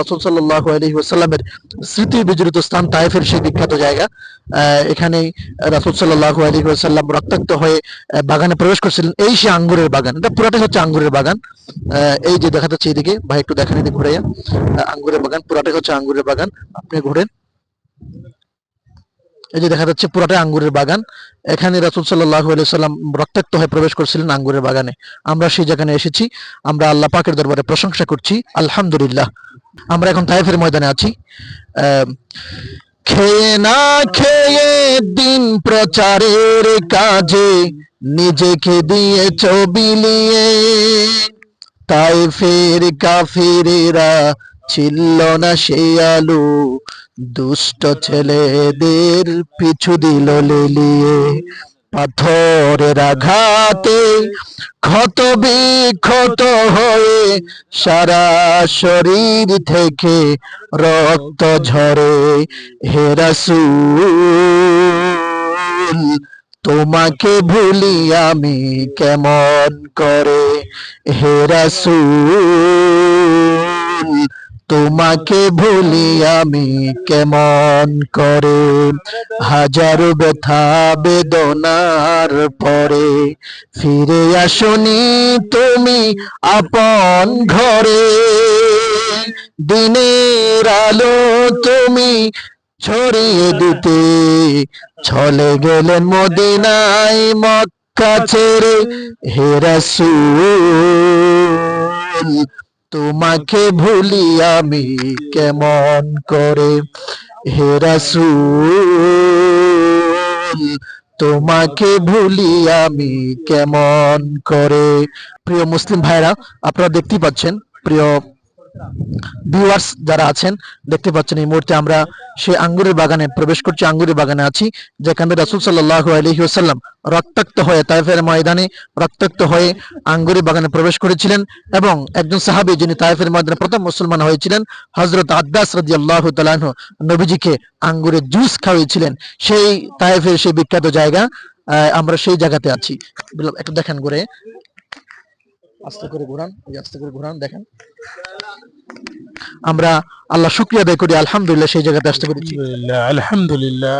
রাসূল সাল্লাল্লাহু আলাইহি ওয়াসাল্লামের স্মৃতি বিজড়িত স্থান তায়েফের সেই বিখ্যাত জায়গা। এখানেই রাসূল সাল্লাল্লাহু আলাইহি ওয়াসাল্লাম রক্তাক্ত হয়ে বাগানে প্রবেশ করছিলেন। এই সে আঙ্গুরের বাগান, এটা পুরাটাই হচ্ছে আঙ্গুরের বাগান। এই যে দেখা যাচ্ছে এইদিকে, ভাই একটু দেখেন এদিকে ঘুরাইয়া, আঙ্গুরের বাগান, পুরাটাই হচ্ছে আঙ্গুরের বাগান। আপনি ঘুরেন, এই যে দেখা যাচ্ছে পুরাটাই আঙ্গুরের বাগান। এখানে রাসূল সাল্লাল্লাহু আলাইহি ওয়াসাল্লাম রক্তাক্ত হয়ে প্রবেশ করেছিলেন আঙ্গুরের বাগানে। আমরা সেই জায়গায় এসেছি, আমরা আল্লাহ পাকের দরবারে প্রশংসা করছি, আলহামদুলিল্লাহ। আমরা এখন তায়েফের ময়দানে আছি। খেয়ে না খেয়ে দিন প্রচারের কাজে নিজেকে দিয়েছ বিলিয়ে, তায়েফের কাফিরেরা ছিল না সে আলো, দুষ্ট ছেলেদের পিছু দিল লেলিয়ে। পাথরের আঘাতে ক্ষত বিক্ষত হয়ে সারা শরীর থেকে রক্ত ঝরে। হে রাসূল, তোমাকে ভুলি আমি কেমন করে। হে রাসূল, তোমাকে ভুলি আমি কেমন করে। হাজারো ব্যথা বেদনার পরে ফিরে আসনি তুমি আপন ঘরে। দিনের আলো তুমি ছড়িয়ে দিতে চলে গেলেন মদিনায় মক্কা ছেড়ে। হে রাসূল, তোমাকে ভুলি আমি কেমন করে। হে রাসূল, তোমাকে ভুলি আমি কেমন করে। প্রিয় মুসলিম ভাইরা, আপনারা দেখতেই পাচ্ছেন, প্রিয় ভিউয়ার্স যারা আছেন দেখতে পাচ্ছেন, এই মুহূর্তে আমরা সেই আঙ্গুরের বাগানে প্রবেশ করছি, আঙ্গুরের বাগানে আছি, যেখানে রাসূল সাল্লাল্লাহু আলাইহি ওয়াসাল্লাম রক্তাক্ত হয়ে তায়েফের ময়দানে রক্তাক্ত হয়ে আঙ্গুরের বাগানে প্রবেশ করেছিলেন। এবং একজন সাহাবী যিনি তায়েফের ময়দানে প্রথম মুসলমান হয়েছিলেন, হযরত আব্বাস রাদিয়াল্লাহু তাআলা আনহু, নবীজিকে আঙ্গুরের জুস খাওয়িয়েছিলেন। সেই তায়েফের সেই বিখ্যাত জায়গা, আমরা সেই জায়গাতে আছি। একটু দেখেন ঘুরে, আস্তে করে ঘুরান, আস্তে করে ঘুরান, দেখেন। আমরা আল্লাহ শুকরিয়া আদায় করি, আলহামদুলিল্লাহ সেই জায়গাতে আসতে পেরেছি। আলহামদুলিল্লাহ।